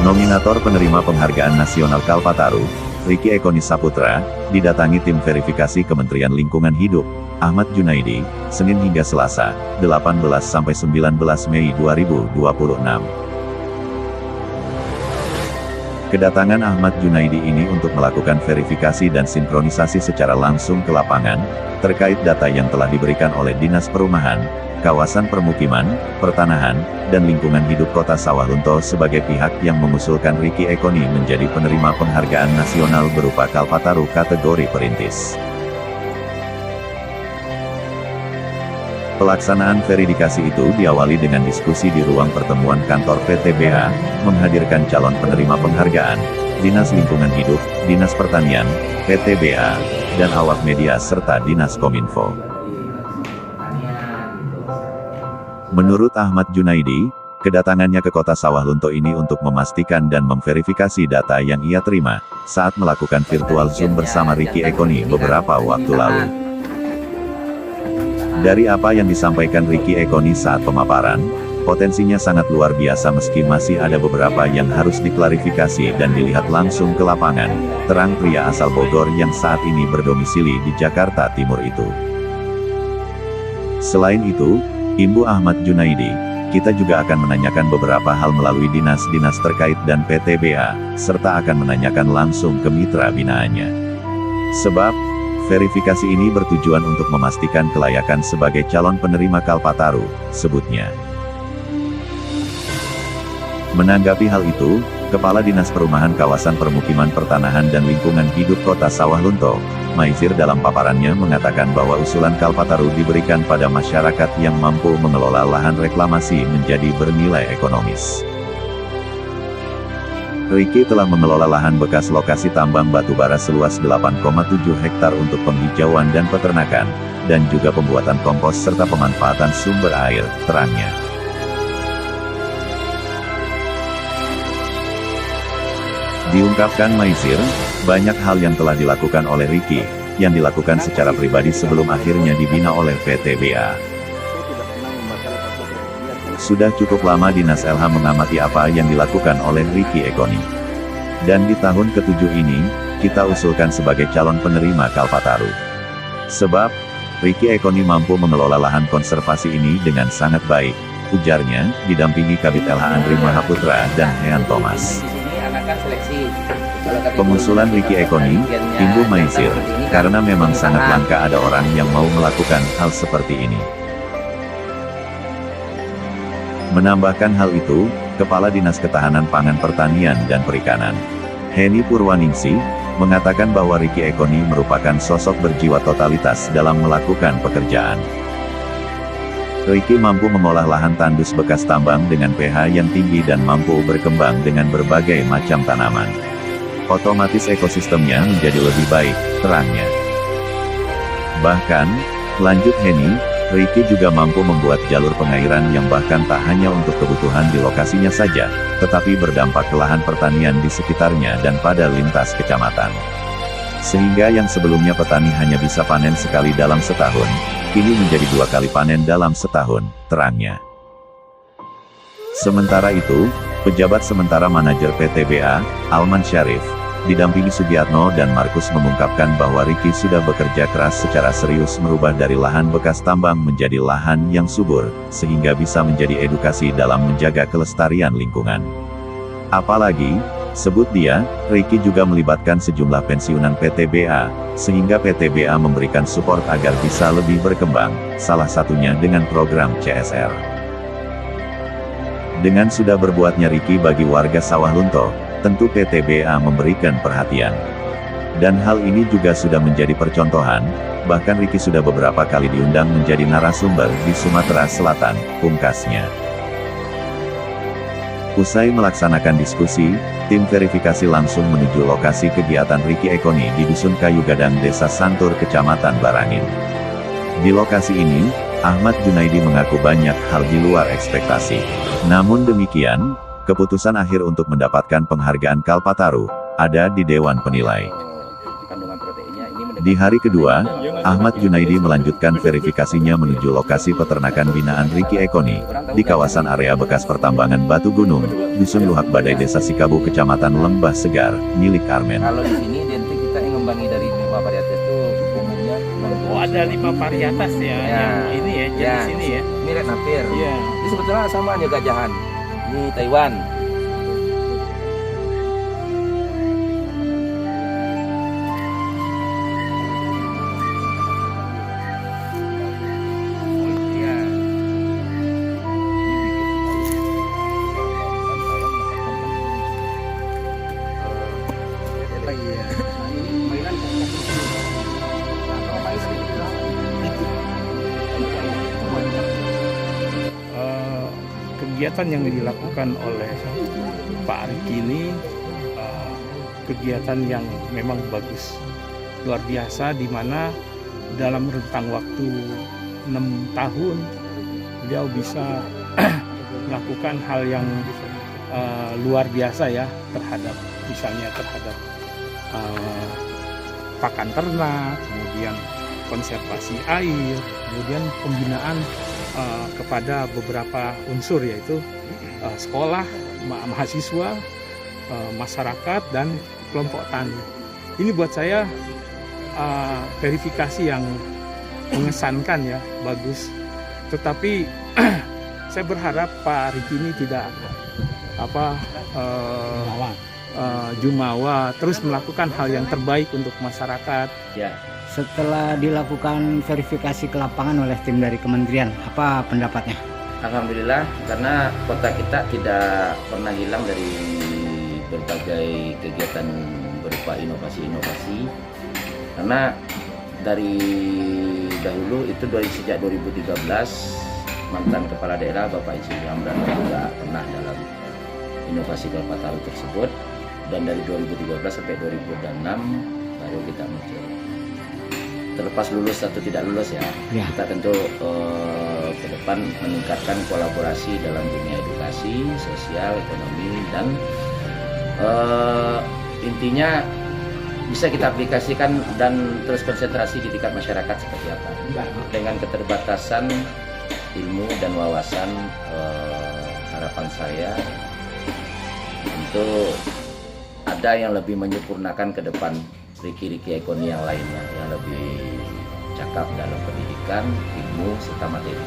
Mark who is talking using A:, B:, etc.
A: Nominator penerima penghargaan nasional Kalpataru, Ricky Ekoni Saputra, didatangi tim verifikasi Kementerian Lingkungan Hidup, Ahmad Junaidi, Senin hingga Selasa, 18–19 Mei 2026. Kedatangan Ahmad Junaidi ini untuk melakukan verifikasi dan sinkronisasi secara langsung ke lapangan, terkait data yang telah diberikan oleh Dinas Perumahan, Kawasan Permukiman, Pertanahan, dan Lingkungan Hidup Kota Sawalunto sebagai pihak yang mengusulkan Ricky Ekoni menjadi penerima penghargaan nasional berupa Kalpataru kategori perintis. Pelaksanaan verifikasi itu diawali dengan diskusi di ruang pertemuan kantor PTBA, menghadirkan calon penerima penghargaan, Dinas Lingkungan Hidup, Dinas Pertanian, PTBA, dan awak media serta Dinas Kominfo. Menurut Ahmad Junaidi, kedatangannya ke Kota Sawalunto ini untuk memastikan dan memverifikasi data yang ia terima, saat melakukan virtual Zoom bersama Ricky Ekoni beberapa waktu lalu. Dari apa yang disampaikan Ricky Ekoni saat pemaparan, potensinya sangat luar biasa meski masih ada beberapa yang harus diklarifikasi dan dilihat langsung ke lapangan, terang pria asal Bogor yang saat ini berdomisili di Jakarta Timur itu. Selain itu, Imbu Ahmad Junaidi, kita juga akan menanyakan beberapa hal melalui dinas-dinas terkait dan PTBA, serta akan menanyakan langsung ke mitra binaannya. Sebab, verifikasi ini bertujuan untuk memastikan kelayakan sebagai calon penerima Kalpataru, sebutnya. Menanggapi hal itu, Kepala Dinas Perumahan Kawasan Permukiman Pertanahan dan Lingkungan Hidup Kota Sawalunto, Maizir dalam paparannya mengatakan bahwa usulan Kalpataru diberikan pada masyarakat yang mampu mengelola lahan reklamasi menjadi bernilai ekonomis. Ricky telah mengelola lahan bekas lokasi tambang batubara seluas 8,7 hektar untuk penghijauan dan peternakan, dan juga pembuatan kompos serta pemanfaatan sumber air, terangnya. Diungkapkan Maizir, banyak hal yang telah dilakukan oleh Ricky, yang dilakukan secara pribadi sebelum akhirnya dibina oleh PTBA. Sudah cukup lama Dinas LH mengamati apa yang dilakukan oleh Ricky Ekoni. Dan di tahun ke-7 ini, kita usulkan sebagai calon penerima Kalpataru. Sebab, Ricky Ekoni mampu mengelola lahan konservasi ini dengan sangat baik, ujarnya, didampingi Kabid LH Andri Mahaputra dan Hean Thomas. Pengusulan Ricky Ekoni, Imbu Maizir, karena memang sangat langka ada orang yang mau melakukan hal seperti ini. Menambahkan hal itu, Kepala Dinas Ketahanan Pangan Pertanian dan Perikanan, Heni Purwaningsi, mengatakan bahwa Ricky Ekoni merupakan sosok berjiwa totalitas dalam melakukan pekerjaan. Ricky mampu mengolah lahan tandus bekas tambang dengan pH yang tinggi dan mampu berkembang dengan berbagai macam tanaman. Otomatis ekosistemnya menjadi lebih baik, terangnya. Bahkan, lanjut Heni, Ricky juga mampu membuat jalur pengairan yang bahkan tak hanya untuk kebutuhan di lokasinya saja, tetapi berdampak ke lahan pertanian di sekitarnya dan pada lintas kecamatan. Sehingga yang sebelumnya petani hanya bisa panen sekali dalam setahun, kini menjadi 2 kali panen dalam setahun, terangnya. Sementara itu, pejabat sementara manajer PTBA, Alman Syarif, didampingi Sugiatno dan Markus mengungkapkan bahwa Ricky sudah bekerja keras secara serius merubah dari lahan bekas tambang menjadi lahan yang subur, sehingga bisa menjadi edukasi dalam menjaga kelestarian lingkungan. Apalagi, sebut dia, Ricky juga melibatkan sejumlah pensiunan PTBA, sehingga PTBA memberikan support agar bisa lebih berkembang, salah satunya dengan program CSR. Dengan sudah berbuatnya Ricky bagi warga Sawalunto, tentu PTBA memberikan perhatian. Dan hal ini juga sudah menjadi percontohan, bahkan Ricky sudah beberapa kali diundang menjadi narasumber di Sumatera Selatan, pungkasnya. Usai melaksanakan diskusi, tim verifikasi langsung menuju lokasi kegiatan Ricky Ekoni di Dusun Kayu Gadang Desa Santur Kecamatan Barangin. Di lokasi ini, Ahmad Junaidi mengaku banyak hal di luar ekspektasi. Namun demikian, keputusan akhir untuk mendapatkan penghargaan Kalpataru ada di Dewan Penilai. Di hari kedua, Ahmad Junaidi melanjutkan verifikasinya menuju lokasi peternakan binaan Ricky Ekoni, di kawasan area bekas pertambangan batu gunung, Dusun Luhak Badai Desa Sikabu Kecamatan Lembah Segar, milik Armen.
B: Kalau di sini identik kita yang ngembangi dari 5 varietas itu umumnya.
C: Oh, ada 5 varietas ya, yang ini ya, jenis ini ya.
B: Ini red napir.
C: Iya.
B: Ini sebetulnya sama aja gajahan. Ini Taiwan.
C: Kegiatan yang dilakukan oleh Pak Ricky ini kegiatan yang memang bagus, luar biasa, di mana dalam rentang waktu 6 tahun beliau bisa melakukan hal yang luar biasa ya, terhadap misalnya terhadap pakan ternak, kemudian konservasi air, kemudian pembinaan kepada beberapa unsur, yaitu sekolah, mahasiswa, masyarakat, dan kelompok tani. Ini buat saya verifikasi yang mengesankan ya, bagus. Tetapi saya berharap Pak Ricky ini tidak jumawa, terus melakukan hal yang terbaik untuk masyarakat.
B: Ya.
D: Setelah dilakukan verifikasi ke lapangan oleh tim dari kementerian, apa pendapatnya?
B: Alhamdulillah, karena kota kita tidak pernah hilang dari berbagai kegiatan berupa inovasi-inovasi. Karena dari dahulu itu sejak 2013 mantan kepala daerah Bapak Insinyur Hamdan juga pernah dalam inovasi kelapa taruh tersebut, dan dari 2013 sampai 2006 baru kita muncul. Terlepas lulus atau tidak lulus ya, kita tentu ke depan meningkatkan kolaborasi dalam dunia edukasi, sosial, ekonomi, dan intinya bisa kita aplikasikan dan terus konsentrasi di tingkat masyarakat seperti apa. Dengan keterbatasan ilmu dan wawasan, harapan saya tentu ada yang lebih menyempurnakan ke depan Ricky Ekoni yang lainnya, yang lebih cakap dalam pendidikan, ilmu, serta materi.